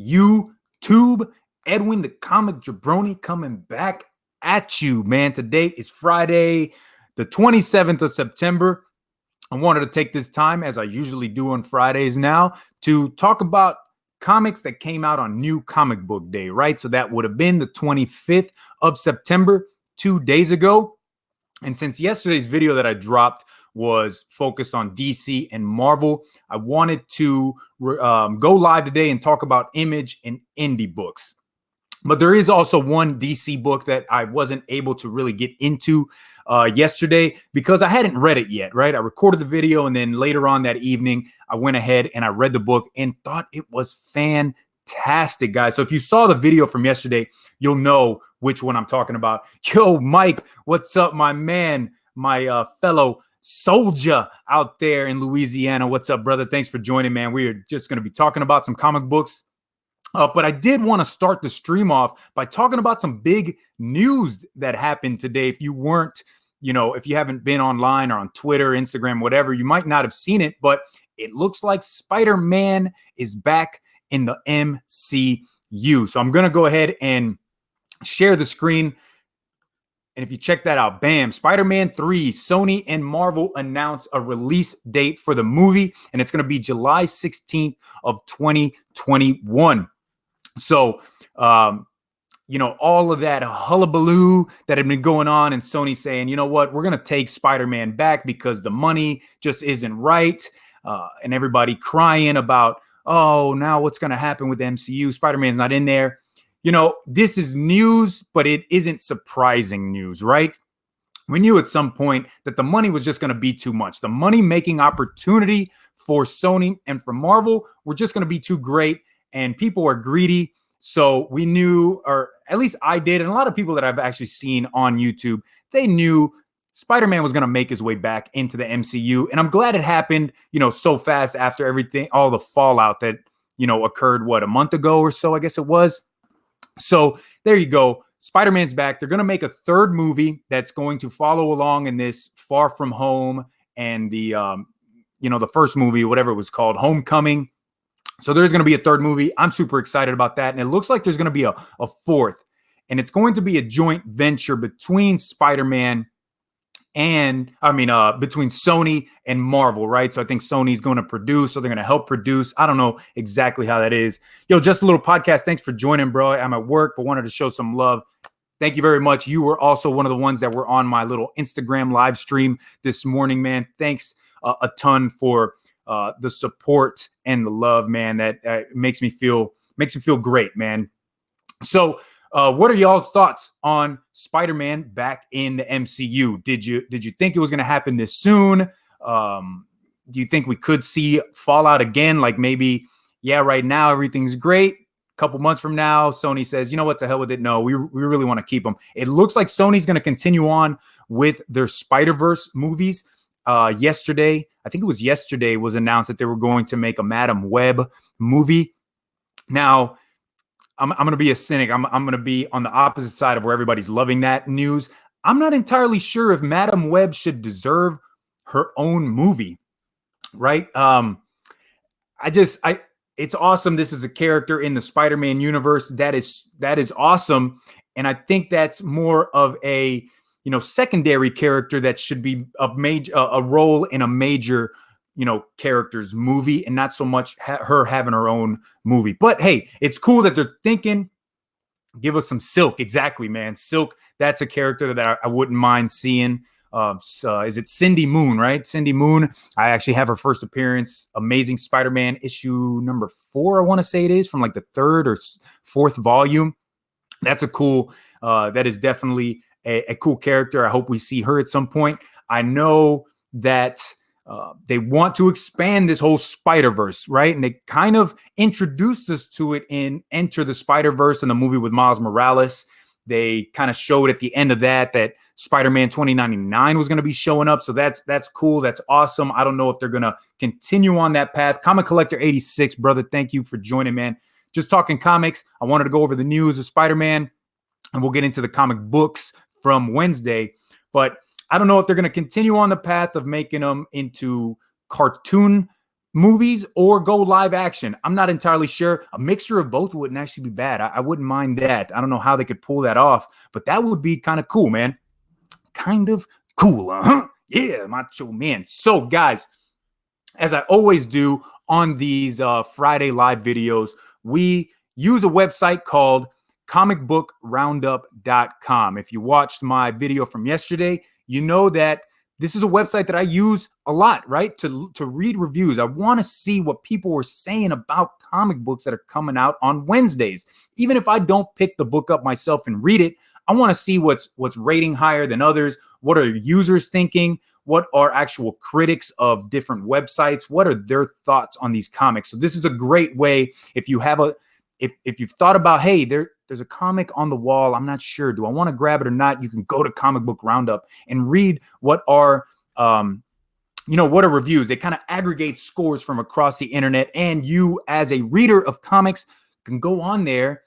YouTube. Edwin, the comic jabroni, coming back at you, man. Today is Friday, the 27th of September. I wanted to take this time, as I usually do on Fridays now, to talk about comics that came out on New Comic Book Day, right? So that would have been the 25th of September, 2 days ago. And since yesterday's video that I dropped was focused on DC and Marvel, I wanted to go live today and talk about Image and indie books. But there is also one DC book that I wasn't able to really get into yesterday because I hadn't read it yet, right? I recorded the video, and then later on that evening, I went ahead and I read the book and thought it was fantastic, guys. So if you saw the video from yesterday, you'll know which one I'm talking about. Yo, Mike, what's up, my man, my fellow soldier out there in Louisiana? What's up, brother? Thanks for joining, man. We are just going to be talking about some comic books. But I did want to start the stream off by talking about some big news that happened today. If you weren't, if you haven't been online or on Twitter, Instagram, whatever, you might not have seen it, but it looks like Spider-Man is back in the MCU. So I'm going to go ahead and share the screen. And if you check that out, bam, Spider-Man 3, Sony and Marvel announced a release date for the movie, and it's going to be July 16th of 2021. So, all of that hullabaloo that had been going on, and Sony saying, you know what, we're going to take Spider-Man back because the money just isn't right. And everybody crying about, oh, now what's going to happen with the MCU? Spider-Man's not in there. This is news, but it isn't surprising news, right? We knew at some point that the money was just going to be too much. The money-making opportunity for Sony and for Marvel were just going to be too great, and people are greedy. So we knew, or at least I did, and a lot of people that I've actually seen on YouTube, they knew Spider-Man was going to make his way back into the MCU. And I'm glad it happened, so fast after everything, all the fallout that, occurred, a month ago or so, I guess it was. So there you go. Spider-Man's back. They're going to make a third movie that's going to follow along in this Far From Home and the, the first movie, whatever it was called, Homecoming. So there's going to be a third movie. I'm super excited about that. And it looks like there's going to be a fourth. And it's going to be a joint venture between Spider-Man and, between Sony and Marvel, right? So I think Sony's going to produce, so they're going to help produce. I don't know exactly how that is. Yo, just a little podcast. Thanks for joining, bro. I'm at work, but wanted to show some love. Thank you very much. You were also one of the ones that were on my little Instagram live stream this morning, man. Thanks a ton for the support and the love, man. That makes me feel great, man. So what are y'all's thoughts on Spider-Man back in the MCU? Did you think it was going to happen this soon? Do you think we could see fallout again? Like maybe, right now everything's great. A couple months from now, Sony says, you know what, the hell with it. No, we really want to keep them. It looks like Sony's going to continue on with their Spider-Verse movies. Yesterday, I think it was yesterday, was announced that they were going to make a Madam Web movie. Now, I'm going to be a cynic. I'm going to be on the opposite side of where everybody's loving that news. I'm not entirely sure if Madam Web should deserve her own movie, right? It's awesome. This is a character in the Spider-Man universe. That is awesome. And I think that's more of a, secondary character that should be a role in a major, character's movie, and not so much her having her own movie. But hey, it's cool that they're thinking, give us some Silk. Exactly, man. Silk, that's a character that I wouldn't mind seeing. Is it Cindy Moon, right? Cindy Moon. I actually have her first appearance, Amazing Spider-Man issue number 4, I want to say it is, from like the 3rd or 4th volume. That's a cool, that is definitely a cool character. I hope we see her at some point. I know that they want to expand this whole Spider-Verse, right? And they kind of introduced us to it in Enter the Spider-Verse in the movie with Miles Morales. They kind of showed at the end of that Spider-Man 2099 was going to be showing up. So that's cool. That's awesome. I don't know if they're going to continue on that path. Comic Collector 86, brother, thank you for joining, man. Just talking comics. I wanted to go over the news of Spider-Man, and we'll get into the comic books from Wednesday. But I don't know if they're going to continue on the path of making them into cartoon movies or go live action. I'm not entirely sure. A mixture of both wouldn't actually be bad. I wouldn't mind that. I don't know how they could pull that off, but that would be kind of cool, man. Kind of cool, huh? Yeah, macho man. So, guys, as I always do on these Friday live videos, we use a website called comicbookroundup.com. If you watched my video from yesterday, you know that this is a website that I use a lot, right? To read reviews. I want to see what people were saying about comic books that are coming out on Wednesdays. Even if I don't pick the book up myself and read it, I want to see what's rating higher than others. What are users thinking? What are actual critics of different websites? What are their thoughts on these comics? So this is a great way if you have if you've thought about, hey, there's a comic on the wall, I'm not sure, do I want to grab it or not? You can go to Comic Book Roundup and read what are what are reviews. They kind of aggregate scores from across the internet, and you as a reader of comics can go on there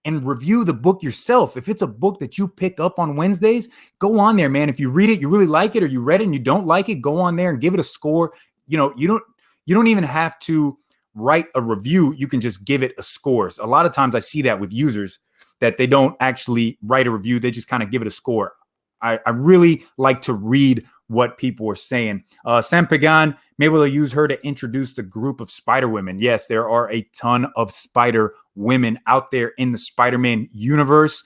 and review the book yourself. If it's a book that you pick up on Wednesdays, go on there, man. If you read it, you really like it, or you read it and you don't like it, go on there and give it a score. You don't even have to write a review. You can just give it a score. So a lot of times I see that with users that they don't actually write a review. They just kind of give it a score. I really like to read what people are saying. Sam Pagan, maybe we'll use her to introduce the group of Spider Women. Yes, there are a ton of Spider Women out there in the Spider-Man universe.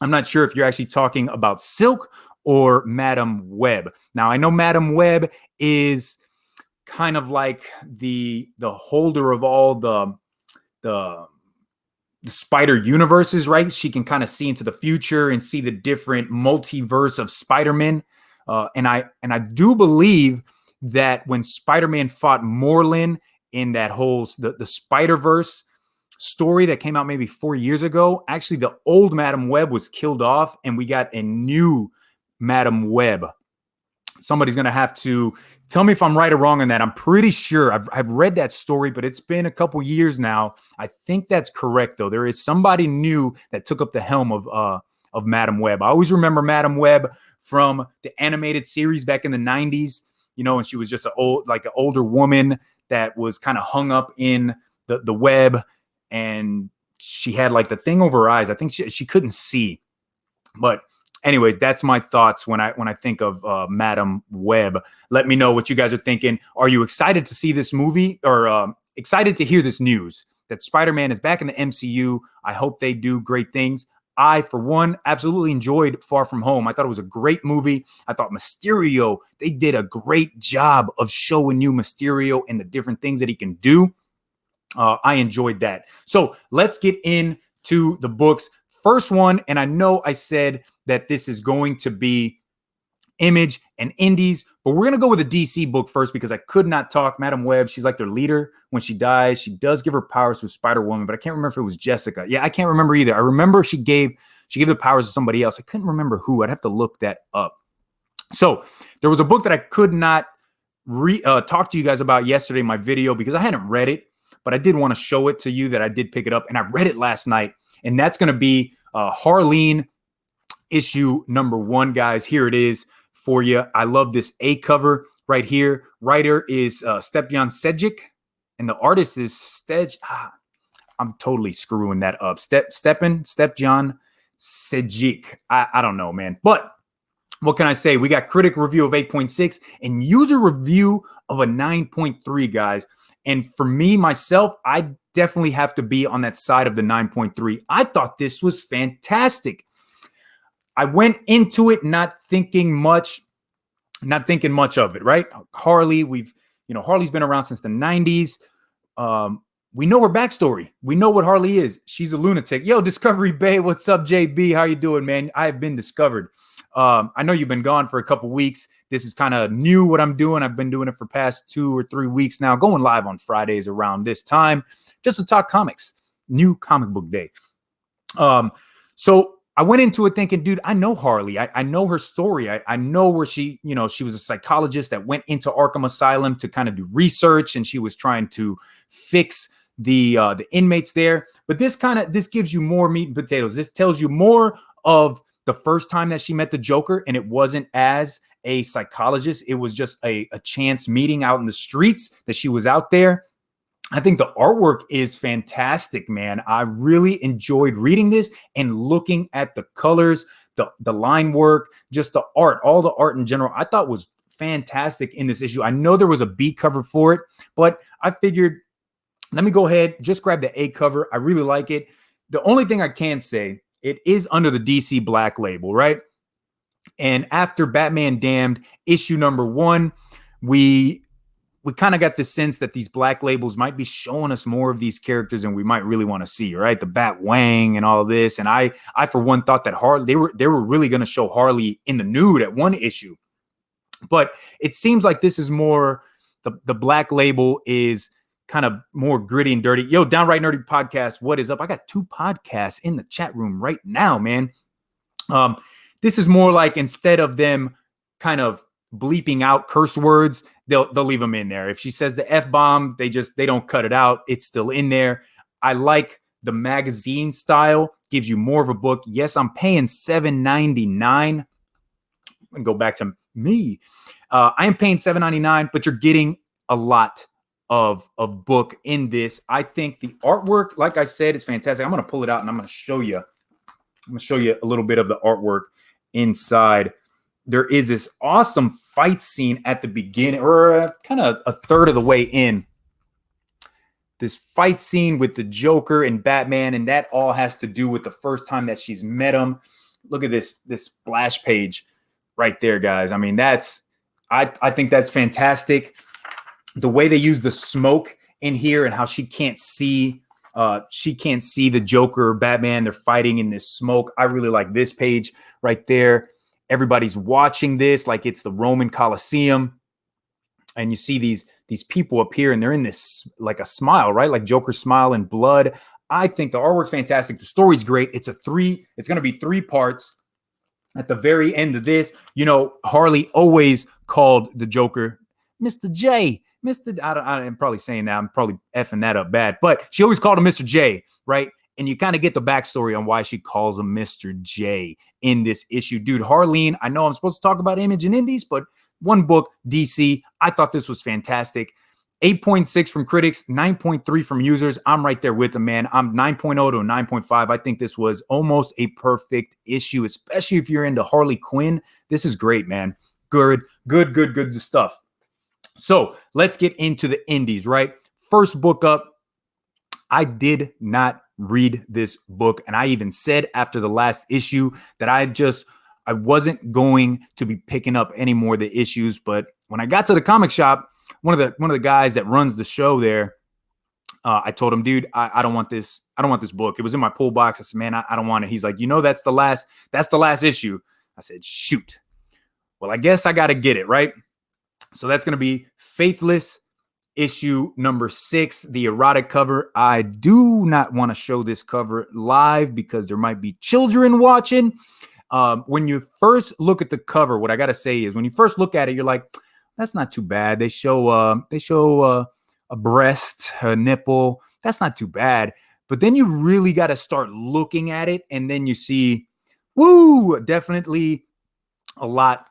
I'm not sure if you're actually talking about Silk or Madam Web. Now, I know Madam Web is kind of like the holder of all the Spider universes, right? She can kind of see into the future and see the different multiverse of Spider-Man. And I do believe that when Spider-Man fought Morlun in that whole the Spider-Verse story that came out maybe 4 years ago, actually the old Madam Web was killed off and we got a new Madam Web. Somebody's going to have to tell me if I'm right or wrong on that. I'm pretty sure I've read that story, but it's been a couple years now. I think that's correct, though. There is somebody new that took up the helm of Madam Web. I always remember Madam Web from the animated series back in the 90s, and she was just an older woman that was kind of hung up in the web, and she had like the thing over her eyes. I think she couldn't see. But anyway, that's my thoughts when I think of Madam Web. Let me know what you guys are thinking. Are you excited to see this movie, or excited to hear this news that Spider-Man is back in the MCU? I hope they do great things. I, for one, absolutely enjoyed Far From Home. I thought it was a great movie. I thought Mysterio, they did a great job of showing you Mysterio and the different things that he can do. I enjoyed that. So let's get into the books. First one, and I know I said that this is going to be Image and Indies, but we're going to go with a DC book first because I could not talk. Madam Web, she's like their leader. When she dies, she does give her powers to Spider-Woman, but I can't remember if it was Jessica. Yeah, I can't remember either. I remember she gave the powers to somebody else. I couldn't remember who. I'd have to look that up. So there was a book that I could not talk to you guys about yesterday in my video because I hadn't read it, but I did want to show it to you that I did pick it up, and I read it last night, and that's going to be Harleen issue number 1, guys. Here it is for you. I love this A cover right here. Writer is Stepjan Sejic, and the artist is I'm totally screwing that up. Stepjan Sejic. I don't know, man. But what can I say? We got critic review of 8.6 and user review of a 9.3, guys. And for me, myself, I definitely have to be on that side of the 9.3. I thought this was fantastic. I went into it not thinking much of it, right? Harley, Harley's been around since the 90s. We know her backstory. We know what Harley is. She's a lunatic. Yo, Discovery Bay, what's up, JB? How you doing, man? I have been discovered. I know you've been gone for a couple weeks. This is kind of new what I'm doing. I've been doing it for past 2 or 3 weeks now, going live on Fridays around this time, just to talk comics, new comic book day. So I went into it thinking, dude, I know Harley. I know her story. I know where she was a psychologist that went into Arkham Asylum to kind of do research, and she was trying to fix the inmates there. But this gives you more meat and potatoes. This tells you more of the first time that she met the Joker, and it wasn't as a psychologist. It was just a chance meeting out in the streets that she was out there. I think the artwork is fantastic, man. I really enjoyed reading this and looking at the colors, the line work, just the art, all the art in general, I thought was fantastic in this issue. I know there was a B cover for it, but I figured, let me go ahead, just grab the A cover. I really like it. The only thing I can say, it is under the DC Black label, right? And after Batman Damned, issue number 1, we kind of got the sense that these black labels might be showing us more of these characters than we might really want to see, right? The Bat Wang and all this. And I for one thought that they were really going to show Harley in the nude at one issue. But it seems like this is more, the black label is kind of more gritty and dirty. Yo, Downright Nerdy Podcast, what is up? I got 2 podcasts in the chat room right now, man. This is more like, instead of them kind of bleeping out curse words, they'll leave them in there. If she says the F-bomb, they don't cut it out. It's still in there. I like the magazine style, gives you more of a book. Yes, I'm paying $7.99. And go back to me. I am paying $7.99, but you're getting a lot of book in this. I think the artwork, like I said, is fantastic. I'm going to pull it out and I'm going to show you. I'm going to show you a little bit of the artwork inside. There is this awesome fight scene at the beginning, or kind of a third of the way in. This fight scene with the Joker and Batman, and that all has to do with the first time that she's met him. Look at this splash page right there, guys. I mean, I think that's fantastic. The way they use the smoke in here and how she can't see the Joker or Batman. They're fighting in this smoke. I really like this page right there. Everybody's watching this like it's the Roman Colosseum. And you see these people appear and they're in this, like a smile, right? Like Joker's smile and blood. I think the artwork's fantastic. The story's great. It's going to be 3 parts. At the very end of this, Harley always called the Joker Mr. J. I'm probably saying that. I'm probably effing that up bad. But she always called him Mr. J, right? And you kind of get the backstory on why she calls him Mr. J in this issue. Dude, Harleen, I know I'm supposed to talk about Image and Indies, but one book, DC. I thought this was fantastic. 8.6 from critics, 9.3 from users. I'm right there with them, man. I'm 9.0 to 9.5. I think this was almost a perfect issue, especially if you're into Harley Quinn. This is great, man. Good stuff. So let's get into the indies, right? First book up. I did not read this book. And I even said after the last issue that I wasn't going to be picking up any more of the issues. But when I got to the comic shop, one of the guys that runs the show there, I told him, dude, I don't want this. I don't want this book. It was in my pull box. I said, man, I don't want it. He's like, that's the last issue. I said, shoot. Well, I guess I got to get it, right? So that's going to be Faithless, issue number 6, the erotic cover. I do not want to show this cover live because there might be children watching. When you first look at the cover, what I got to say is when you first look at it, you're like, that's not too bad. They show a breast, a nipple. That's not too bad. But then you really got to start looking at it. And then you see, definitely a lot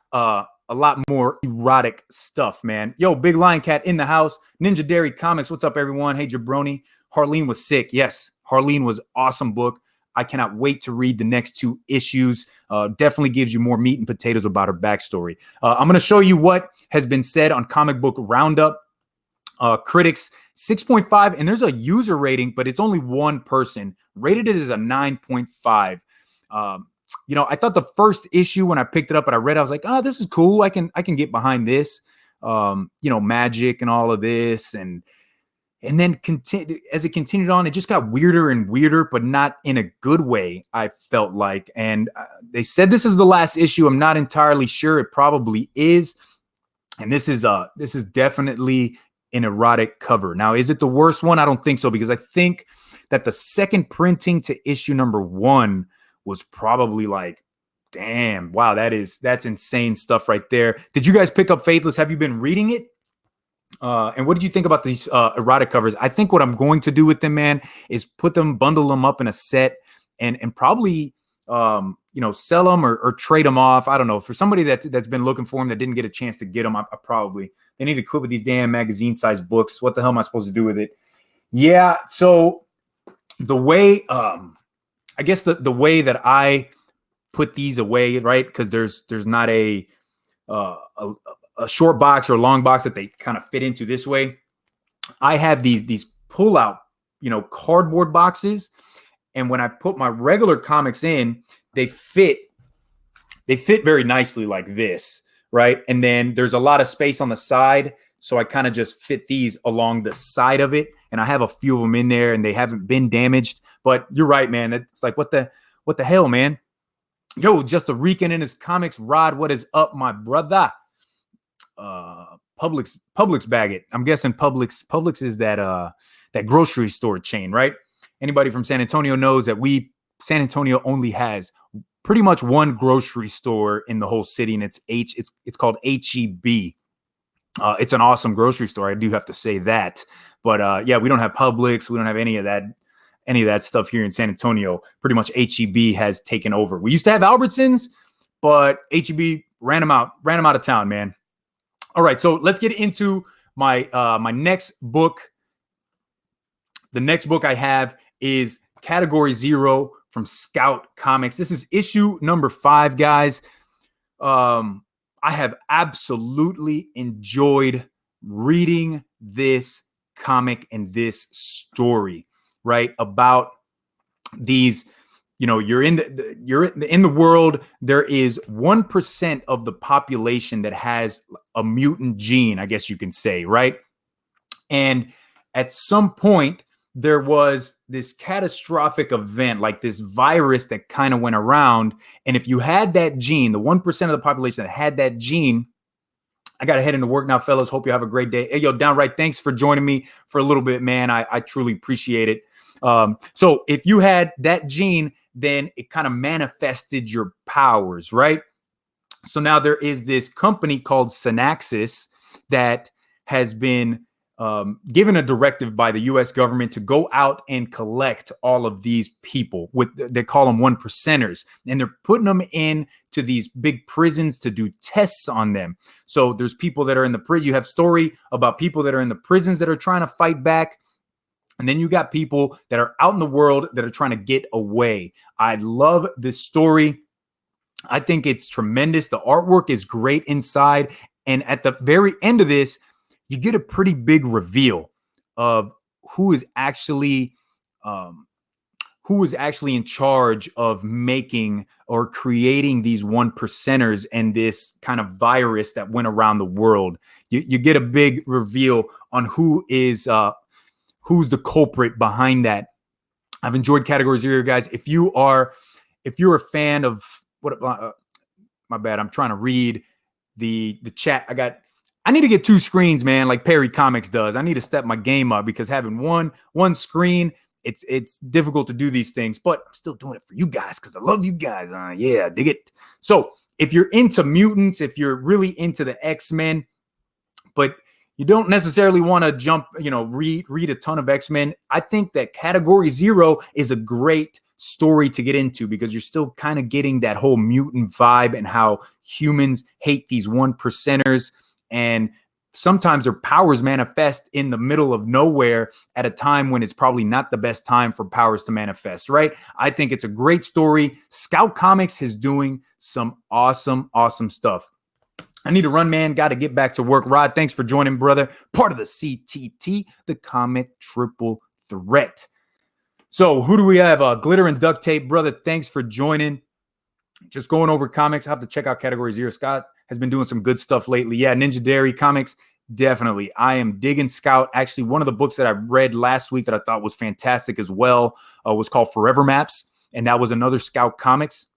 more erotic stuff, man. Yo, Big Lion Cat in the house. Ninja Dairy Comics. What's up, everyone? Hey, Jabroni. Harleen was sick. Yes, Harleen was awesome book. I cannot wait to read the next 2 issues. Definitely gives you more meat and potatoes about her backstory. I'm going to show you what has been said on Comic Book Roundup. Critics 6.5, and there's a user rating, but it's only one person rated it as a 9.5. I thought the first issue when I picked it up and I read it, I was like, this is cool. I can get behind this. Magic and all of this, and then as it continued on, it just got weirder and weirder, but not in a good way, I felt like. And they said this is the last issue. I'm not entirely sure. It probably is. And this is definitely an erotic cover. Now, is it the worst one? I don't think so, because I think that the second printing to issue number 1 was probably like, damn, wow, that's insane stuff right there. Did you guys pick up Faithless? Have you been reading it? And what did you think about these erotic covers? I think what I'm going to do with them, man, is bundle them up in a set and probably sell them or trade them off. I don't know. For somebody that's been looking for them that didn't get a chance to get them, I probably, they need to quit with these damn magazine-sized books. What the hell am I supposed to do with it? Yeah, so the way, I guess the way that I put these away, right? Because there's not a short box or a long box that they kind of fit into this way. I have these pull-out, cardboard boxes. And when I put my regular comics in, they fit very nicely like this, right? And then there's a lot of space on the side. So I kind of just fit these along the side of it. And I have a few of them in there and they haven't been damaged. But you're right, man. It's like, what the hell, man? Yo, just a Rican in his comics. Rod, what is up, my brother? Publix bag it. I'm guessing Publix is that grocery store chain, right? Anybody from San Antonio knows that San Antonio only has pretty much one grocery store in the whole city, and it's called HEB. It's an awesome grocery store. I do have to say that. But yeah, we don't have Publix. We don't have any of that stuff here in San Antonio. Pretty much HEB has taken over. We used to have Albertsons, but HEB ran them out of town, man. All right, so let's get into my next book. The next book I have is Category 0 from Scout Comics. This is issue number 5, guys. I have absolutely enjoyed reading this comic and this story, right? About these, you're in the world. There is 1% of the population that has a mutant gene, I guess you can say, right? And at some point, there was this catastrophic event, like this virus that kind of went around. And if you had that gene, the 1% of the population that had that gene, I got to head into work now, fellas. Hope you have a great day. Hey, yo, Downright, thanks for joining me for a little bit, man. I truly appreciate it. So if you had that gene, then it kind of manifested your powers, right? So now there is this company called Synaxis that has been given a directive by the U.S. government to go out and collect all of these people. They call them 1%ers, and they're putting them into these big prisons to do tests on them. So there's people that are in the prison. You have story about people that are in the prisons that are trying to fight back. And then you got people that are out in the world that are trying to get away. I love this story. I think it's tremendous. The artwork is great inside. And at the very end of this, you get a pretty big reveal of who is actually in charge of making or creating these 1%ers and this kind of virus that went around the world. You get a big reveal on who's the culprit behind that. I've enjoyed Category 0, guys. If you're a fan of my bad, I'm trying to read the chat. I need to get 2 screens, man, like Perry Comics does. I need to step my game up because having one screen, it's difficult to do these things, but I'm still doing it for you guys because I love you guys. Yeah, dig it. So if you're into mutants, if you're really into the X-Men, but you don't necessarily want to jump, read a ton of X-Men, I think that Category 0 is a great story to get into because you're still kind of getting that whole mutant vibe and how humans hate these 1%ers. And sometimes their powers manifest in the middle of nowhere at a time when it's probably not the best time for powers to manifest, right? I think it's a great story. Scout Comics is doing some awesome, awesome stuff. I need to run, man. Got to get back to work. Rod, thanks for joining, brother. Part of the CTT, the Comic Triple Threat. So who do we have? Glitter and Duct Tape, brother. Thanks for joining. Just going over comics. I have to check out Category 0. Scott has been doing some good stuff lately. Yeah, Ninja Dairy Comics, definitely. I am digging Scout. Actually, one of the books that I read last week that I thought was fantastic as well was called Forever Maps, and that was another Scout Comics.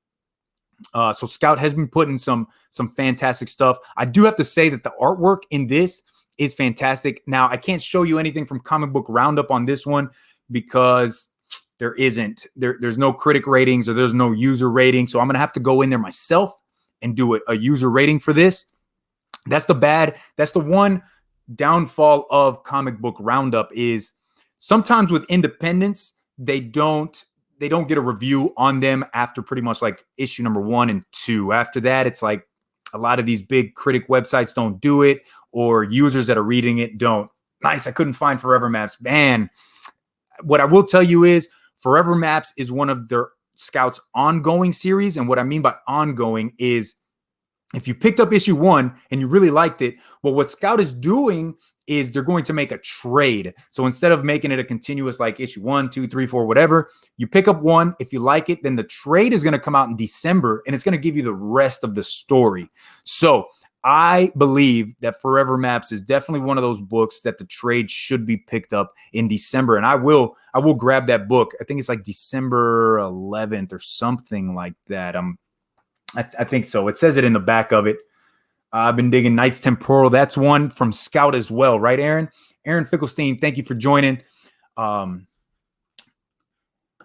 So Scout has been putting some fantastic stuff. I do have to say that the artwork in this is fantastic. Now, I can't show you anything from Comic Book Roundup on this one because there's no critic ratings or there's no user rating. So I'm going to have to go in there myself and do a user rating for this. That's the one downfall of Comic Book Roundup is sometimes with independents, they don't they don't get a review on them after pretty much like issue number 1 and 2. After that, it's like a lot of these big critic websites don't do it, or users that are reading it don't. Nice. I couldn't find Forever Maps. Man, what I will tell you is Forever Maps is one of their Scout's ongoing series. And what I mean by ongoing is if you picked up issue 1 and you really liked it, well, what Scout is doing is they're going to make a trade. So instead of making it a continuous like issue 1, 2, 3, 4, whatever, you pick up one. If you like it, then the trade is going to come out in December and it's going to give you the rest of the story. So I believe that Forever Maps is definitely one of those books that the trade should be picked up in December. And I will grab that book. I think it's like December 11th or something like that. I think so. It says it in the back of it. I've been digging Knights Temporal. That's one from Scout as well, right, Aaron? Aaron Finkelstein, thank you for joining.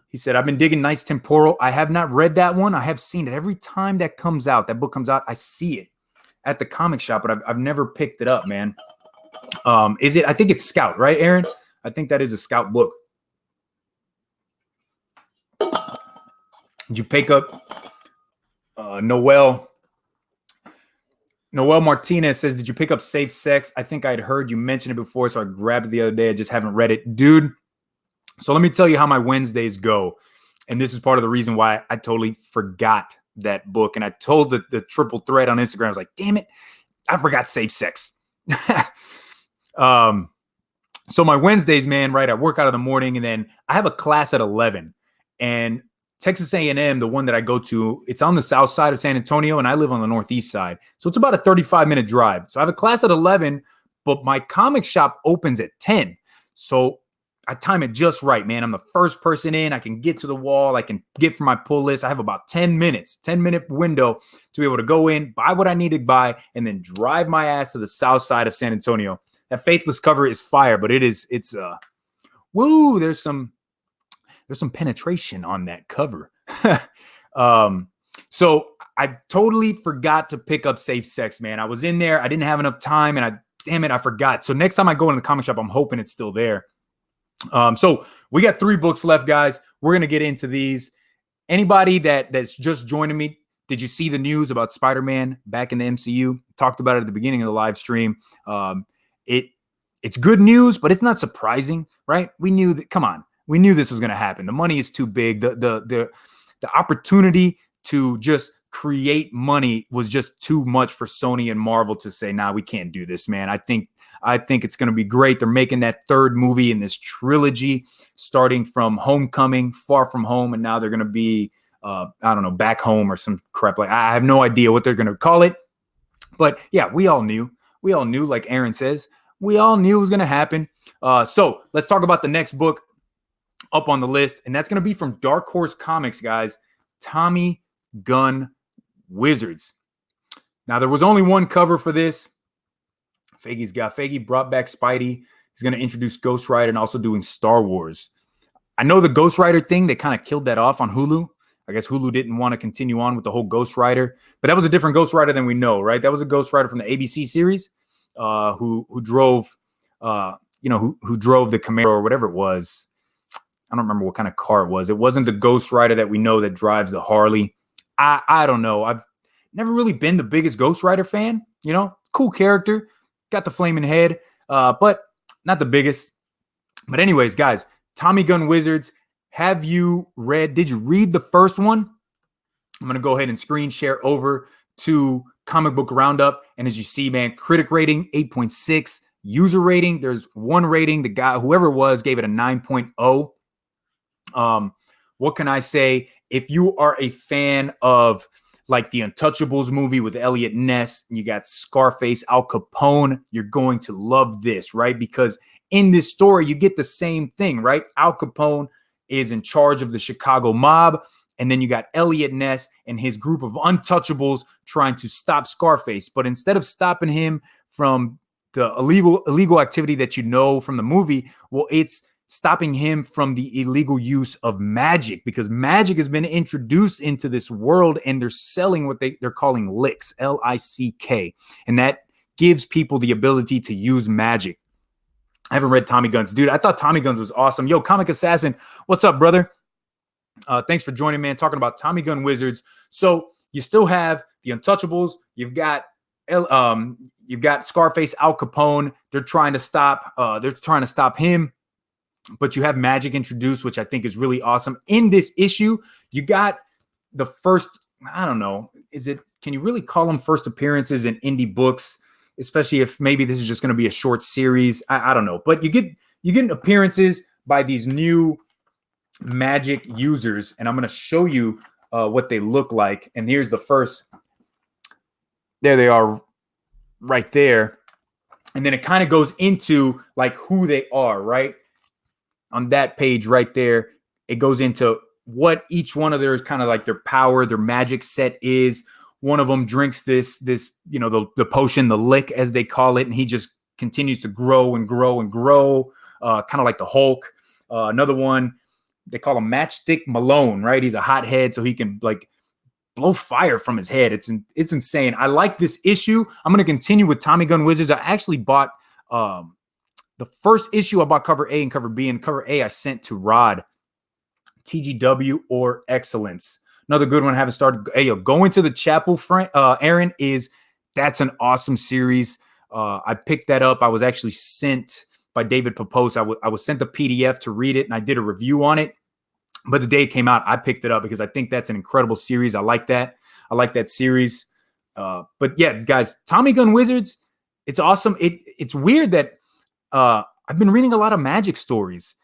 He said, I've been digging Knights Temporal. I have not read that one. I have seen it. Every time that book comes out, I see it at the comic shop, but I've never picked it up, man. Is it? I think it's Scout, right, Aaron? I think that is a Scout book. Did you pick up Noel Martinez says, did you pick up Safe Sex? I think I'd heard you mention it before, so I grabbed it the other day. I just haven't read it. Dude, so let me tell you how my Wednesdays go. And this is part of the reason why I totally forgot that book. And I told the triple thread on Instagram, I was like, damn it, I forgot Safe Sex. So my Wednesdays, man, right, I work out in the morning and then I have a class at 11. And Texas A&M, the one that I go to, it's on the south side of San Antonio, and I live on the northeast side. So it's about a 35-minute drive. So I have a class at 11, but my comic shop opens at 10. So I time it just right, man. I'm the first person in. I can get to the wall. I can get from my pull list. I have about 10 minutes, 10-minute window to be able to go in, buy what I need to buy, and then drive my ass to the south side of San Antonio. That Faithless cover is fire, but woo, there's some penetration on that cover. So I totally forgot to pick up Safe Sex, man. I was in there. I didn't have enough time, and I forgot. So next time I go in the comic shop, I'm hoping it's still there. So we got 3 books left, guys. We're going to get into these. Anybody that's just joining me, did you see the news about Spider-Man back in the MCU? Talked about it at the beginning of the live stream. It's good news, but it's not surprising, right? We knew that. Come on. We knew this was going to happen. The money is too big. The opportunity to just create money was just too much for Sony and Marvel to say, nah, we can't do this, man. I think it's going to be great. They're making that 3rd movie in this trilogy, starting from Homecoming, Far From Home, and now they're going to be, I don't know, Back Home or some crap. Like, I have no idea what they're going to call it. But yeah, we all knew, like Aaron says, we all knew it was going to happen. So let's talk about the next book up on the list, and that's going to be from Dark Horse Comics, guys. Tommy Gunn Wizards. Now, there was only one cover for this. Feige brought back Spidey. He's going to introduce Ghost Rider and also doing Star Wars. I know the Ghost Rider thing, they kind of killed that off on Hulu. I guess Hulu didn't want to continue on with the whole Ghost Rider, but that was a different Ghost Rider than we know, right? That was a Ghost Rider from the ABC series who drove the Camaro or whatever it was. I don't remember what kind of car it was. It wasn't the Ghost Rider that we know that drives the Harley. I don't know. I've never really been the biggest Ghost Rider fan. Cool character, got the flaming head, but not the biggest. But anyways, guys, Tommy Gunn Wizards. Did you read the first one? I'm going to go ahead and screen share over to Comic Book Roundup. And as you see, man, critic rating, 8.6. User rating, there's one rating. The guy, whoever it was, gave it a 9.0. What can I say? If you are a fan of like the Untouchables movie with Elliot Ness, and you got Scarface, Al Capone, you're going to love this, right? Because in this story, you get the same thing, right? Al Capone is in charge of the Chicago mob, and then you got Elliot Ness and his group of Untouchables trying to stop Scarface. But instead of stopping him from the illegal activity that you know from the movie, well, it's stopping him from the illegal use of magic, because magic has been introduced into this world and they're selling what they're calling licks, L-I-C-K. And that gives people the ability to use magic. I haven't read Tommy Gunn's. Dude, I thought Tommy Gunn's was awesome. Yo, Comic Assassin, what's up, brother? Thanks for joining, man. Talking about Tommy Gun Wizards. So you still have the Untouchables. You've got Scarface, Al Capone. They're trying to stop. Him. But you have Magic introduced, which I think is really awesome. In this issue, you got the first. I don't know. Can you really call them first appearances in indie books? Especially if maybe this is just going to be a short series. I don't know. But you get appearances by these new Magic users, and I'm going to show you what they look like. And here's the first. There they are right there. And then it kind of goes into like who they are, right? On that page right there, it goes into what each one of theirs kind of like their power, their magic set is. One of them drinks this, the potion, the lick as they call it, and he just continues to grow and grow and grow, kind of like the Hulk. Another one, they call him Matchstick Malone, right? He's a hothead, so he can like blow fire from his head. It's insane. I like this issue. I'm going to continue with Tommy Gun Wizards. I actually bought the first issue. I bought cover A and cover B, and cover A I sent to Rod. TGW or Excellence. Another good one I haven't started. Hey, Going to the Chapel, Aaron, that's an awesome series. I picked that up. I was actually sent by David Papos. I was sent the PDF to read it, and I did a review on it. But the day it came out, I picked it up because I think that's an incredible series. I like that. I like that series. But yeah, guys, Tommy Gun Wizards, it's awesome. It's weird that I've been reading a lot of Magic stories.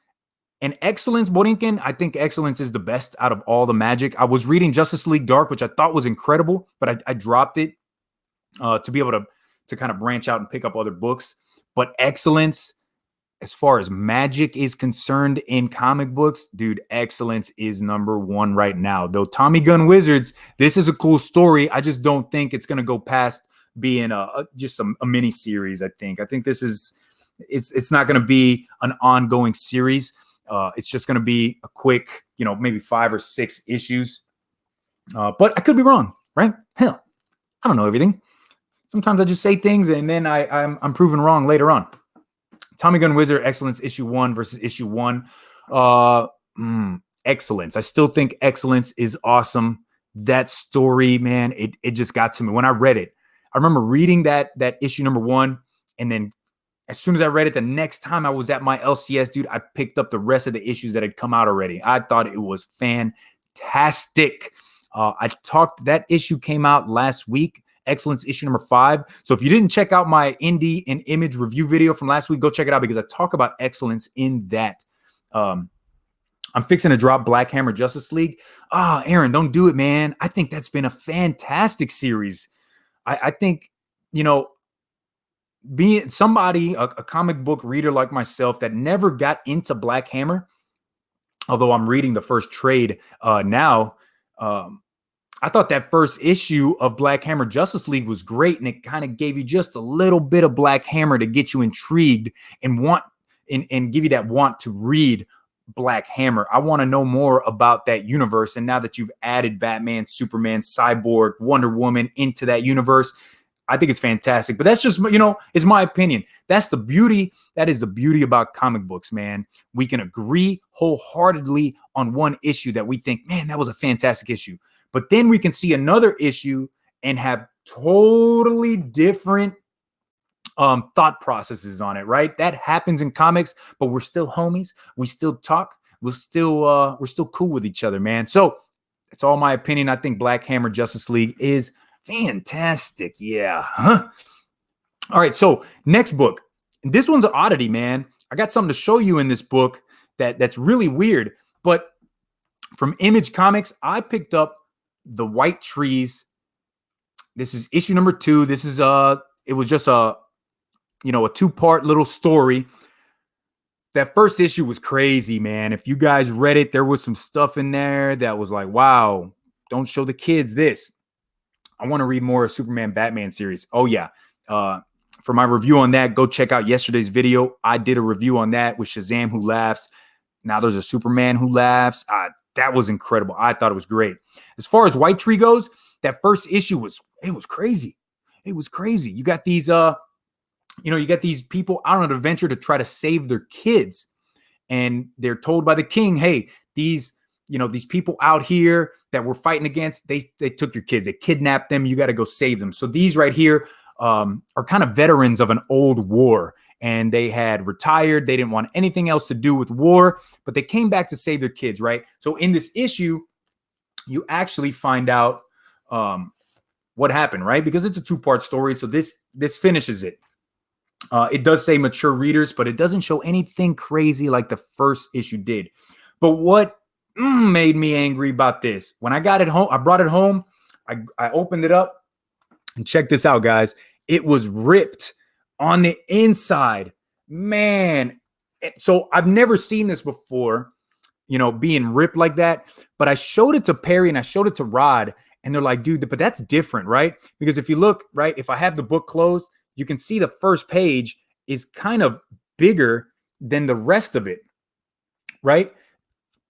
And Excellence, Borinquen, I think Excellence is the best out of all the Magic. I was reading Justice League Dark, which I thought was incredible, but I dropped it to be able to kind of branch out and pick up other books. But Excellence, as far as Magic is concerned in comic books, dude, Excellence is number one right now. Though Tommy Gun Wizards, this is a cool story. I just don't think it's going to go past being just a mini series. I think this is it's not going to be an ongoing series. It's just going to be a quick, maybe 5 or 6 issues. But I could be wrong, right? Hell, I don't know everything. Sometimes I just say things and then I'm proven wrong later on. Tommy Gun Wizard, Excellence, issue 1 versus issue 1. Excellence. I still think Excellence is awesome. That story, man, it just got to me. When I read it, I remember reading that issue number 1, and then as soon as I read it, the next time I was at my LCS, dude, I picked up the rest of the issues that had come out already. I thought it was fantastic. That issue came out last week, Excellence issue number 5. So if you didn't check out my Indie and Image review video from last week, go check it out because I talk about Excellence in that. I'm fixing to drop Black Hammer Justice League. Aaron, don't do it, man. I think that's been a fantastic series. I think, being somebody, a comic book reader like myself that never got into Black Hammer, although I'm reading the first trade now, I thought that first issue of Black Hammer Justice League was great, and it kind of gave you just a little bit of Black Hammer to get you intrigued and and give you that want to read Black Hammer. I want to know more about that universe, and now that you've added Batman, Superman, Cyborg, Wonder Woman into that universe, I think it's fantastic. But that's just, it's my opinion. That is the beauty about comic books, man. We can agree wholeheartedly on one issue that we think, man, that was a fantastic issue. But then we can see another issue and have totally different thought processes on it, right? That happens in comics, but we're still homies. We still talk. We're still cool with each other, man. So it's all my opinion. I think Black Hammer Justice League is fantastic. Yeah. Huh? All right. So next book. This one's an oddity, man. I got something to show you in this book that's really weird. But from Image Comics, I picked up The White Trees. This is issue number 2. This is it was just a 2-part little story. That first issue was crazy, man. If you guys read it, there was some stuff in there that was like, wow, don't show the kids this. I want to read more of Superman Batman series. Oh, yeah. For my review on that, go check out yesterday's video. I did a review on that with Shazam Who Laughs. Now there's a Superman Who Laughs. That was incredible. I thought it was great. As far as White Tree goes, that first issue was crazy. It was crazy. You got these, you got these people out on an adventure to try to save their kids. And they're told by the king, hey, these these people out here that we're fighting against, they took your kids, they kidnapped them, you got to go save them. So these right here are kind of veterans of an old war, and they had retired. They didn't want anything else to do with war, but they came back to save their kids, right? So in this issue, you actually find out what happened, right? Because it's a two-part story, so this finishes it. It does say mature readers, but it doesn't show anything crazy like the first issue did. But what made me angry about this, when I got it home, I brought it home, I opened it up, and check this out, guys. It was ripped on the inside. Man, so I've never seen this before, being ripped like that. But I showed it to Perry and I showed it to Rod, and they're like, dude, but that's different, right? Because if you look, right, if I have the book closed, you can see the first page is kind of bigger than the rest of it, right?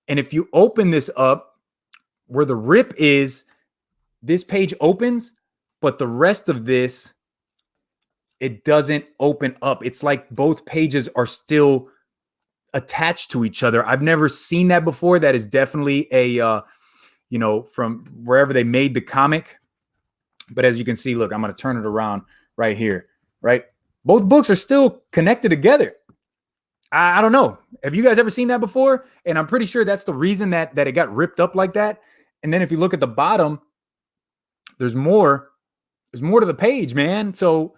And if you open this up, where the rip is, this page opens, but the rest of this, it doesn't open up. It's like both pages are still attached to each other. I've never seen that before. That is definitely a, from wherever they made the comic. But as you can see, look, I'm going to turn it around right here, right? Both books are still connected together. I don't know. Have you guys ever seen that before? And I'm pretty sure that's the reason that it got ripped up like that. And then if you look at the bottom, there's more to the page, man. So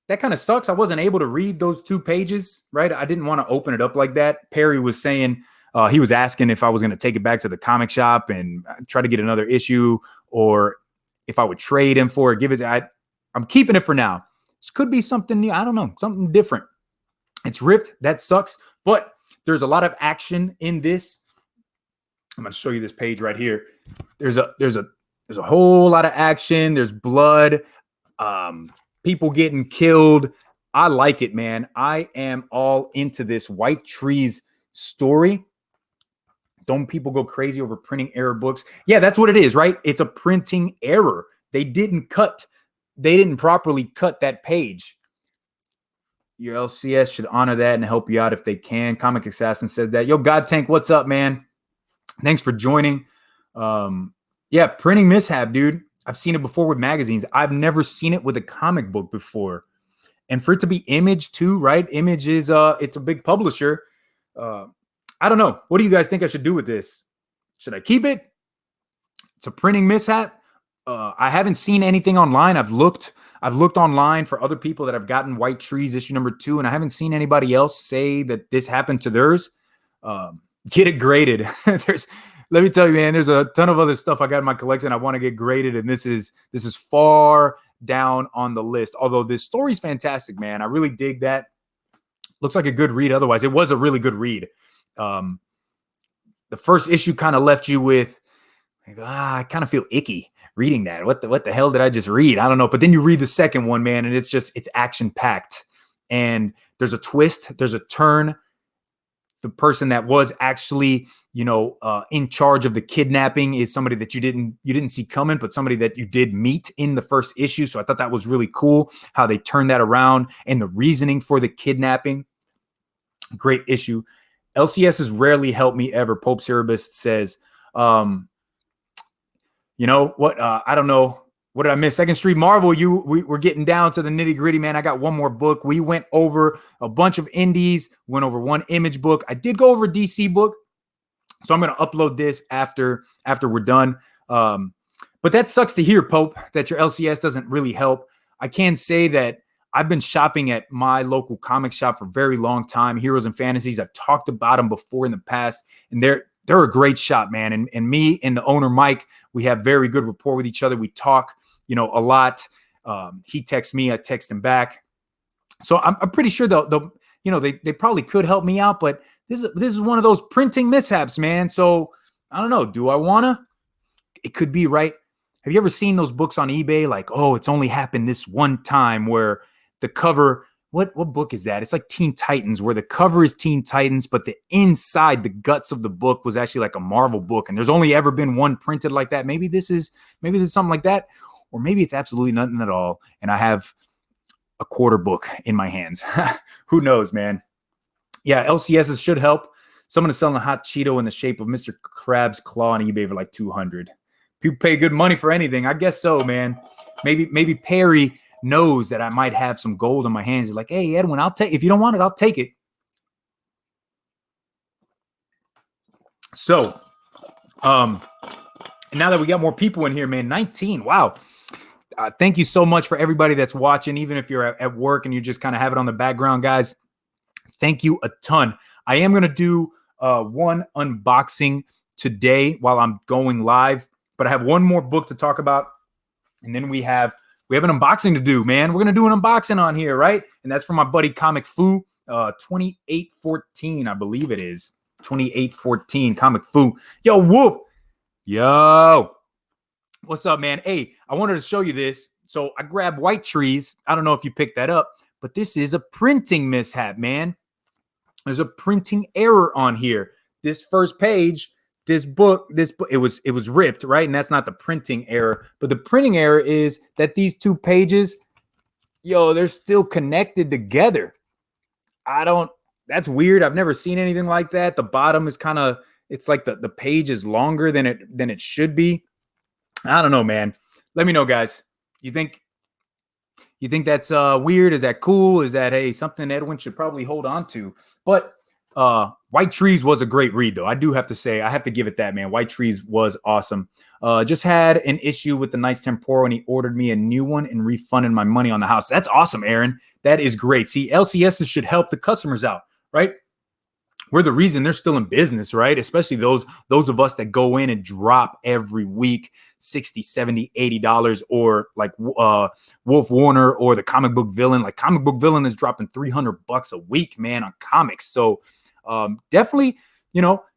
that kind of sucks. I wasn't able to read those 2 pages, right? I didn't want to open it up like that. Perry was saying, he was asking if I was going to take it back to the comic shop and try to get another issue, or if I would trade him for it, give it. I'm keeping it for now. This could be something new. I don't know, something different. It's ripped. That sucks. But there's a lot of action in this. I'm going to show you this page right here. There's a whole lot of action. There's blood, people getting killed. I like it, man. I am all into this White Trees story. Don't people go crazy over printing error books? Yeah, that's what it is, right? It's a printing error. They didn't properly cut that page. Your LCS should honor that and help you out if they can. Comic Assassin says that. Yo, God Tank, what's up, man? Thanks for joining. Yeah, printing mishap, dude. I've seen it before with magazines. I've never seen it with a comic book before. And for it to be Image too, right? Image is it's a big publisher. I don't know. What do you guys think I should do with this? Should I keep it? It's a printing mishap. I haven't seen anything online. I've looked online for other people that have gotten White Trees issue number 2, and I haven't seen anybody else say that this happened to theirs. Get it graded. Let me tell you, man, there's a ton of other stuff I got in my collection I want to get graded, and this is far down on the list. Although this story's fantastic, man. I really dig that. Looks like a good read. Otherwise, it was a really good read. The first issue kind of left you with, I kind of feel icky reading that. What the hell did I just read? I don't know. But then you read the second one, man, and it's action packed, and there's a twist, there's a turn. The person that was actually, in charge of the kidnapping is somebody that you didn't see coming, but somebody that you did meet in the first issue. So I thought that was really cool how they turned that around and the reasoning for the kidnapping. Great issue. LCS has rarely helped me ever. Pope Cerebus says, you know what? I don't know. What did I miss? Second Street Marvel. We're getting down to the nitty gritty, man. I got one more book. We went over a bunch of indies, went over one Image book. I did go over a DC book. So I'm going to upload this after we're done. But that sucks to hear, Pope, that your LCS doesn't really help. I can say that I've been shopping at my local comic shop for a very long time, Heroes and Fantasies. I've talked about them before in the past, and they're a great shop, man. And me and the owner, Mike, we have very good rapport with each other. We talk, a lot. He texts me, I text him back. So I'm pretty sure they probably could help me out, but this is one of those printing mishaps, man. So I don't know. Do I wanna? It could be, right. Have you ever seen those books on eBay? Like, oh, it's only happened this one time where the cover, what book is that? It's like Teen Titans, where the cover is Teen Titans, but the inside, the guts of the book was actually like a Marvel book. And there's only ever been one printed like that. Maybe this is something like that, or maybe it's absolutely nothing at all. And I have a quarter book in my hands. Who knows, man? Yeah, LCSs should help. Someone is selling a hot Cheeto in the shape of Mr. Krabs' claw on eBay for like 200. People pay good money for anything. I guess so, man. Maybe Perry knows that I might have some gold in my hands. He's like, hey, Edwin, I'll take, if you don't want it, I'll take it. So, and now that we got more people in here, man, 19, wow. Thank you so much for everybody that's watching, even if you're at work and you just kind of have it on the background, guys. Thank you a ton. I am going to do one unboxing today while I'm going live, but I have one more book to talk about, and then we have an unboxing to do, man. We're going to do an unboxing on here, right? And that's from my buddy Comic Fu, 2814, I believe it is. 2814, Comic Fu. Yo, Whoop. Yo. What's up, man? Hey, I wanted to show you this. So I grabbed White Trees. I don't know if you picked that up, but this is a printing mishap, man. There's a printing error on here. This first page, this book, it was ripped, right? And that's not the printing error, but the printing error is that these two pages, yo, they're still connected together. That's weird. I've never seen anything like that. The bottom is kind of, it's like the page is longer than it should be. I don't know, man. Let me know, guys. You think that's weird? Is that cool? Is that, hey, something Edwin should probably hold on to? But White Trees was a great read, though. I do have to say, I have to give it that, man. White Trees was awesome. Just had an issue with the Nice Tempura, and he ordered me a new one and refunded my money on the house. That's awesome, Aaron. That is great. See, LCSs should help the customers out, right? We're the reason they're still in business, right? Especially those of us that go in and drop every week $60, $70, $80, or like Wolf Warner or the Comic Book Villain. Like Comic Book Villain is dropping $300 a week, man, on comics. So definitely,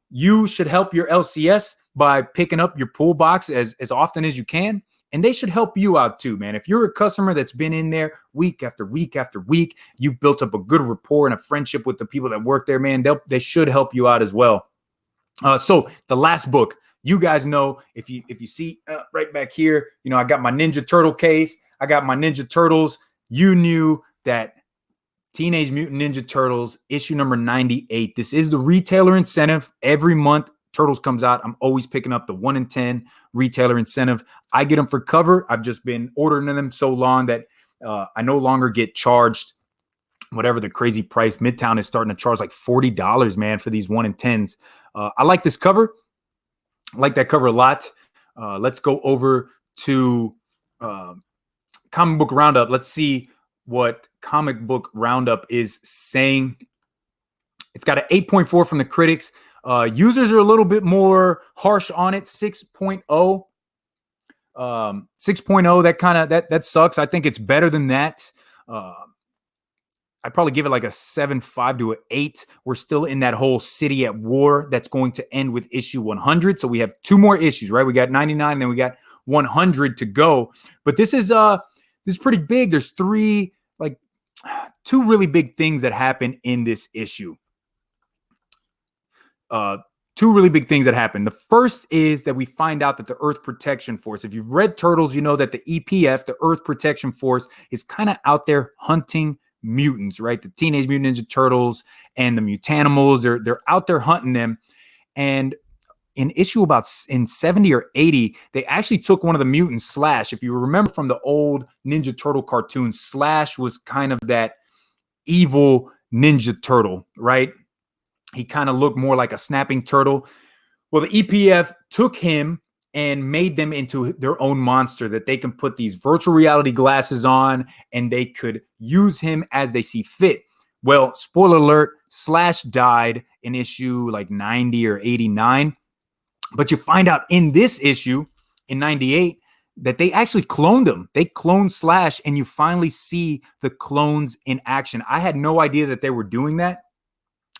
you should help your LCS by picking up your pull box as often as you can. And they should help you out too, man. If you're a customer that's been in there week after week after week, you've built up a good rapport and a friendship with the people that work there, man. They should help you out as well. So the last book, you guys know, if you see right back here, I got my Ninja Turtle case. I got my Ninja Turtles. You knew that Teenage Mutant Ninja Turtles issue number 98. This is the retailer incentive. Every month Turtles comes out, I'm always picking up the 1 in 10 retailer incentive. I get them for cover. I've just been ordering them so long that I no longer get charged whatever the crazy price. Midtown is starting to charge like $40, man, for these 1 in 10s. I like this cover. I like that cover a lot. Let's go over to Comic Book Roundup. Let's see what Comic Book Roundup is saying. It's got an 8.4 from the critics. Users are a little bit more harsh on it. 6.0. 6.0, that sucks. I think it's better than that. I'd probably give it like a 7.5 to an 8. We're still in that whole city at war that's going to end with issue 100. So we have 2 more issues, right? We got 99, and then we got 100 to go. But this is pretty big. There's 2 really big things that happen in this issue. 2 really big things that happen. The first is that we find out that the Earth Protection Force, if you've read Turtles, you know that the EPF, the Earth Protection Force, is kind of out there hunting mutants, right? The Teenage Mutant Ninja Turtles and the Mutanimals, they're out there hunting them. And in issue in 70 or 80, they actually took one of the mutants, Slash. If you remember from the old Ninja Turtle cartoons, Slash was kind of that evil Ninja Turtle, right? He kind of looked more like a snapping turtle. Well, the EPF took him and made them into their own monster that they can put these virtual reality glasses on, and they could use him as they see fit. Well, spoiler alert, Slash died in issue like 90 or 89. But you find out in this issue, in 98, that they actually cloned him. They cloned Slash, and you finally see the clones in action. I had no idea that they were doing that.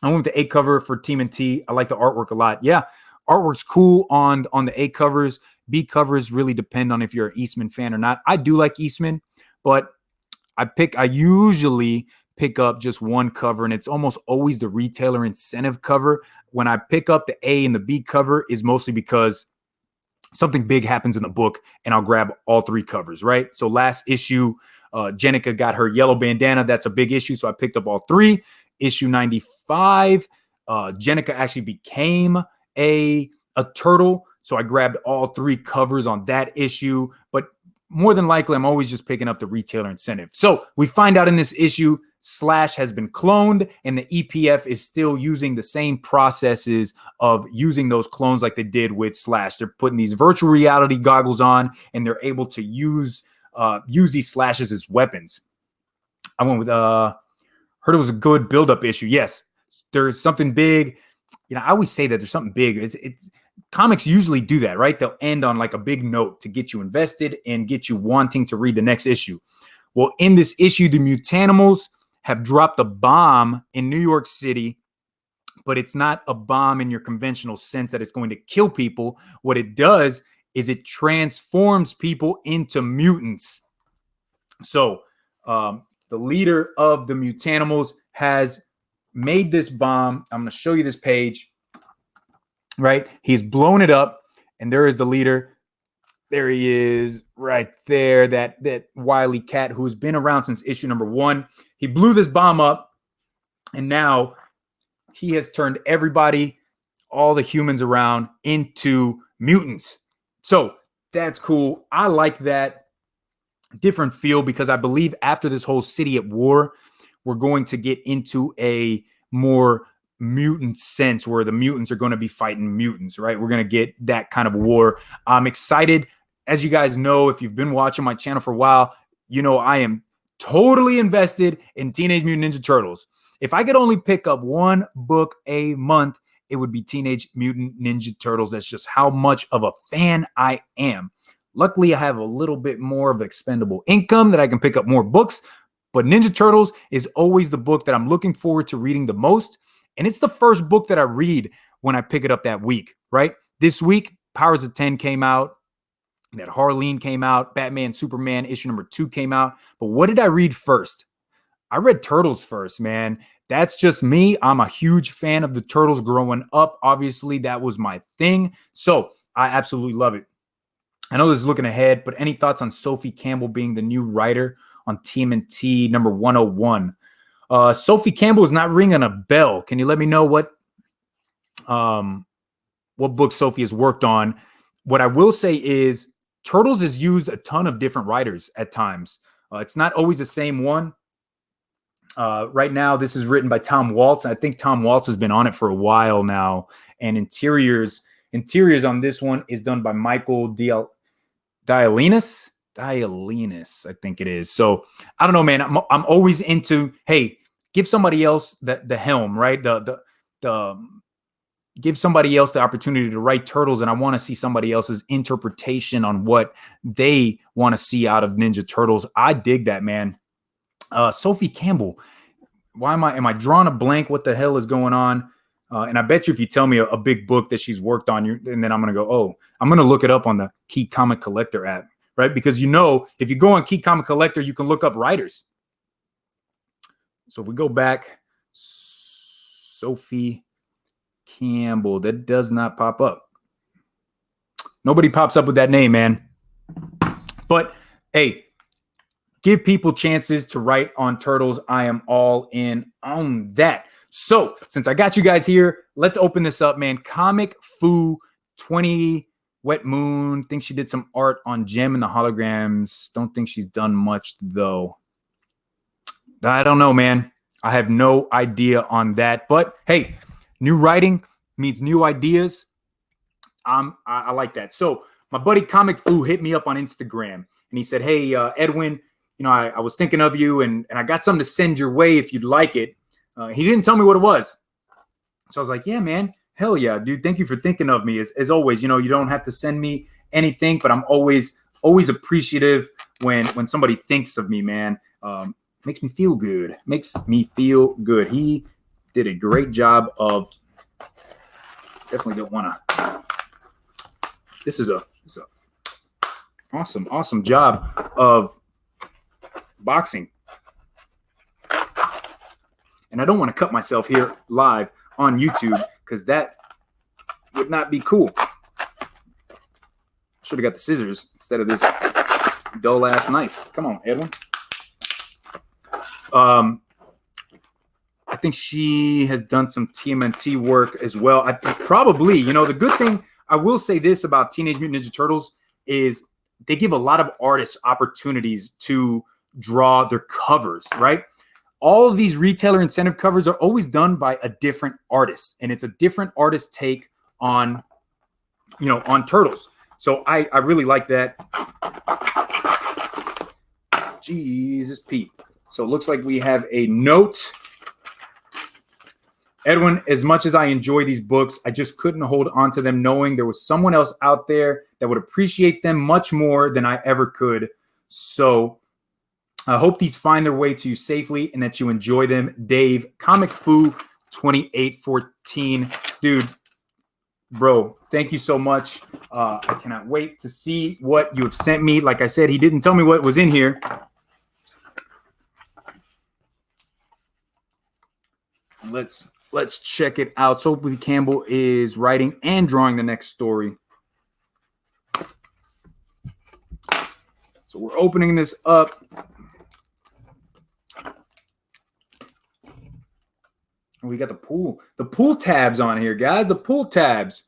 I went with the A cover for Team and T. I like the artwork a lot. Yeah, artwork's cool on the A covers. B covers really depend on if you're an Eastman fan or not. I do like Eastman, but I usually pick up just one cover, and it's almost always the retailer incentive cover. When I pick up the A and the B cover is mostly because something big happens in the book, and I'll grab all 3 covers, right? So last issue, Jenica got her yellow bandana. That's a big issue, so I picked up all 3. Issue 95, Jenica actually became a turtle. So I grabbed all 3 covers on that issue. But more than likely, I'm always just picking up the retailer incentive. So we find out in this issue, Slash has been cloned, and the EPF is still using the same processes of using those clones like they did with Slash. They're putting these virtual reality goggles on, and they're able to use these Slashes as weapons. I went with heard it was a good build-up issue. Yes, there's something big. You know, I always say that there's something big. It's comics usually do that, right? They'll end on like a big note to get you invested and get you wanting to read the next issue. Well, in this issue, the Mutanimals have dropped a bomb in New York City, but it's not a bomb in your conventional sense that it's going to kill people. What it does is it transforms people into mutants. So the leader of the Mutanimals has made this bomb. I'm going to show you this page, right? He's blown it up, and there is the leader. There he is right there, that wily cat who's been around since issue number 1. He blew this bomb up, and now he has turned everybody, all the humans around, into mutants. So that's cool. I like that different feel because I believe after this whole city at war, we're going to get into a more mutant sense where the mutants are going to be fighting mutants, right? We're going to get that kind of war. I'm excited. As you guys know, if you've been watching my channel for a while, you know I am totally invested in Teenage Mutant Ninja Turtles. If I could only pick up 1 book a month, it would be Teenage Mutant Ninja Turtles. That's just how much of a fan I am. Luckily, I have a little bit more of expendable income that I can pick up more books, but Ninja Turtles is always the book that I'm looking forward to reading the most. And it's the first book that I read when I pick it up that week, right? This week, Powers of 10 came out. That Harleen came out. Batman, Superman, issue number 2 came out. But what did I read first? I read Turtles first, man. That's just me. I'm a huge fan of the Turtles growing up. Obviously, that was my thing. So I absolutely love it. I know this is looking ahead, but any thoughts on Sophie Campbell being the new writer on TMNT number 101? Sophie Campbell is not ringing a bell. Can you let me know what book Sophie has worked on? What I will say is Turtles has used a ton of different writers at times. It's not always the same one. Right now, this is written by Tom Waltz. I think Tom Waltz has been on it for a while now. And interiors on this one is done by Michael Dialinas, I think it is. So I don't know, man. I'm always into, hey, give somebody else the helm, right? Give somebody else the opportunity to write Turtles, and I want to see somebody else's interpretation on what they want to see out of Ninja Turtles. I dig that, man. Sophie Campbell. Why am I drawing a blank? What the hell is going on? And I bet you if you tell me a big book that she's worked on, and then I'm going to go, oh, I'm going to look it up on the Key Comic Collector app, right? Because you know, if you go on Key Comic Collector, you can look up writers. So if we go back, Sophie Campbell, that does not pop up. Nobody pops up with that name, man. But hey, give people chances to write on Turtles. I am all in on that. So since I got you guys here, let's open this up, man. Comic Fu 20 Wet Moon. Think she did some art on Gem and the Holograms. Don't think she's done much though. I don't know, man. I have no idea on that. But hey, new writing means new ideas. I like that. So my buddy Comic Fu hit me up on Instagram and he said, hey, Edwin, you know, I was thinking of you and I got something to send your way if you'd like it. He didn't tell me what it was. So I was like, yeah, man, hell yeah, dude. Thank you for thinking of me. As always, you know, you don't have to send me anything, but I'm always appreciative when somebody thinks of me, man. Makes me feel good. He did a great job of, definitely don't want to, this is a awesome job of boxing. And I don't want to cut myself here live on YouTube because that would not be cool. Should have got the scissors instead of this dull ass knife. Come on, Edwin. I think she has done some TMNT work as well. I probably, you know, the good thing, I will say this about Teenage Mutant Ninja Turtles is they give a lot of artists opportunities to draw their covers, right? All of these retailer incentive covers are always done by a different artist, and it's a different artist take on, you know, on Turtles. So I really like that. Jesus, Pete. So it looks like we have a note. Edwin, as much as I enjoy these books, I just couldn't hold on to them knowing there was someone else out there that would appreciate them much more than I ever could. So I hope these find their way to you safely and that you enjoy them. Dave, Comic Fu 2814. Dude, bro, thank you so much. I cannot wait to see what you have sent me. Like I said, he didn't tell me what was in here. Let's check it out. Sophie Campbell is writing and drawing the next story. So we're opening this up. We got the pool tabs on here, guys. The pool tabs.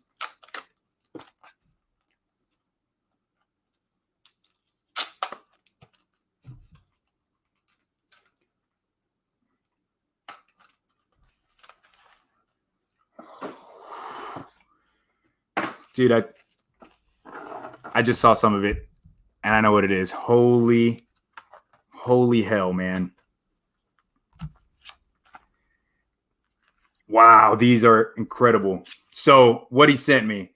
Dude, I just saw some of it, and I know what it is. Holy hell, man. Wow, these are incredible. So what he sent me,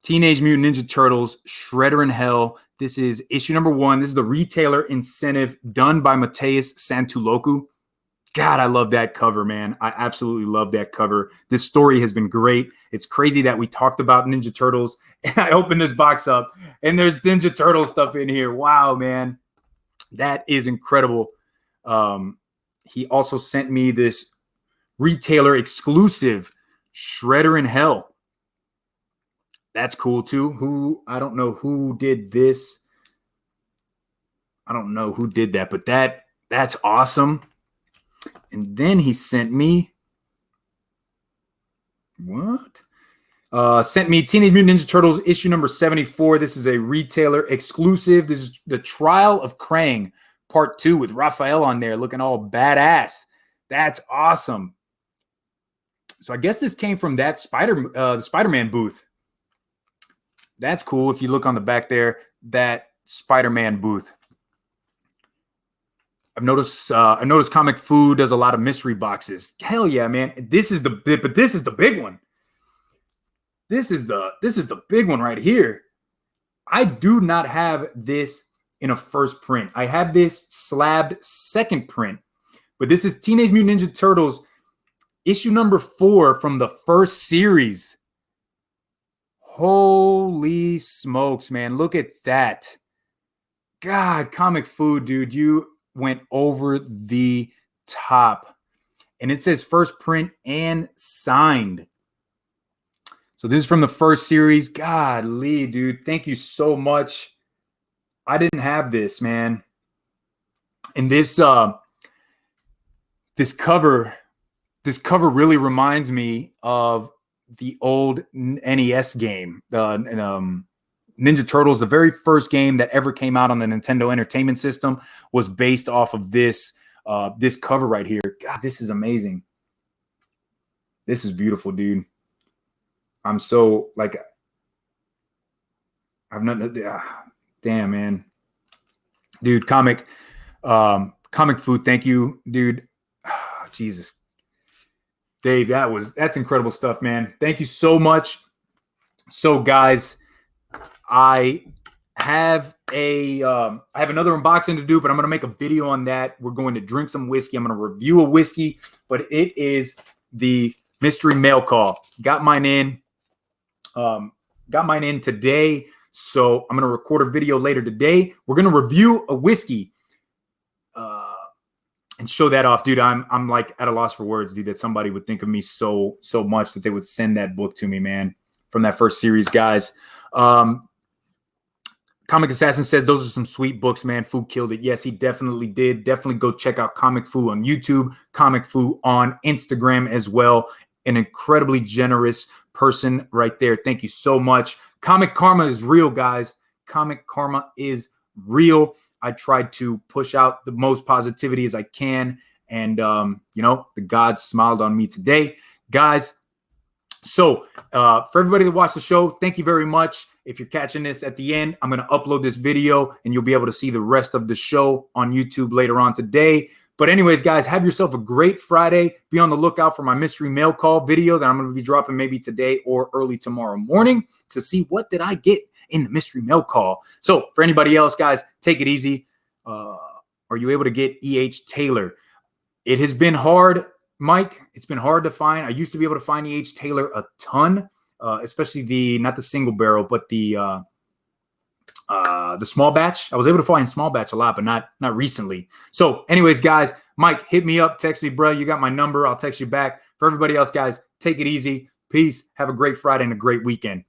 Teenage Mutant Ninja Turtles, Shredder in Hell. This is issue number 1. This is the retailer incentive done by Mateus Santuloku. God, I love that cover, man. I absolutely love that cover. This story has been great. It's crazy that we talked about Ninja Turtles, and I opened this box up, and there's Ninja Turtle stuff in here. Wow, man. That is incredible. He also sent me this retailer exclusive Shredder in Hell. That's cool, too. I don't know who did this. I don't know who did that, but that's awesome. And then he sent me sent me Teenage Mutant Ninja Turtles issue number 74. This is a retailer exclusive. This is the Trial of Krang part 2 with Raphael on there looking all badass. That's awesome. So I guess this came from that the Spider-Man booth. That's cool. If you look on the back there, that Spider-Man booth. I've noticed Comic Food does a lot of mystery boxes. Hell yeah, man. This is the big one. This is the big one right here. I do not have this in a first print. I have this slabbed second print. But this is Teenage Mutant Ninja Turtles issue number 4 from the first series. Holy smokes, man. Look at that. God, Comic Food, dude. You went over the top. And it says first print and signed. So this is from the first series. Golly, dude. Thank you so much. I didn't have this, man. And this cover really reminds me of the old NES game, Ninja Turtles. The very first game that ever came out on the Nintendo Entertainment System was based off of this cover right here. God, this is amazing. This is beautiful, dude. I'm so like, I've not. Damn, man, dude. Comic Food. Thank you, dude. Jesus, Dave, that's incredible stuff, man. Thank you so much. So, guys, I have another unboxing to do, but I'm gonna make a video on that. We're going to drink some whiskey. I'm gonna review a whiskey, but it is the mystery mail call. Got mine in today. So I'm gonna record a video later today. We're gonna review a whiskey. And show that off, dude. I'm like at a loss for words, dude, that somebody would think of me so much that they would send that book to me, man, from that first series, guys. Comic Assassin says those are some sweet books, man. Fu killed it. Yes, he definitely did. Definitely go check out Comic Fu on YouTube, Comic Fu on Instagram as well. An incredibly generous person right there. Thank you so much. Comic Karma is real, guys. Comic Karma is real. I tried to push out the most positivity as I can. And, you know, the gods smiled on me today. Guys, so for everybody that watched the show, thank you very much. If you're catching this at the end, I'm going to upload this video and you'll be able to see the rest of the show on YouTube later on today. But anyways, guys, have yourself a great Friday. Be on the lookout for my mystery mail call video that I'm going to be dropping maybe today or early tomorrow morning to see what did I get in the mystery mail call. So for anybody else, guys, take it easy. Are you able to get E.H. Taylor? It has been hard, Mike. It's been hard to find. I used to be able to find E.H. Taylor a ton, especially not the single barrel, but the small batch. I was able to find small batch a lot, but not recently. So anyways, guys, Mike, hit me up, text me, bro. You got my number. I'll text you back. For everybody else, guys, take it easy. Peace. Have a great Friday and a great weekend.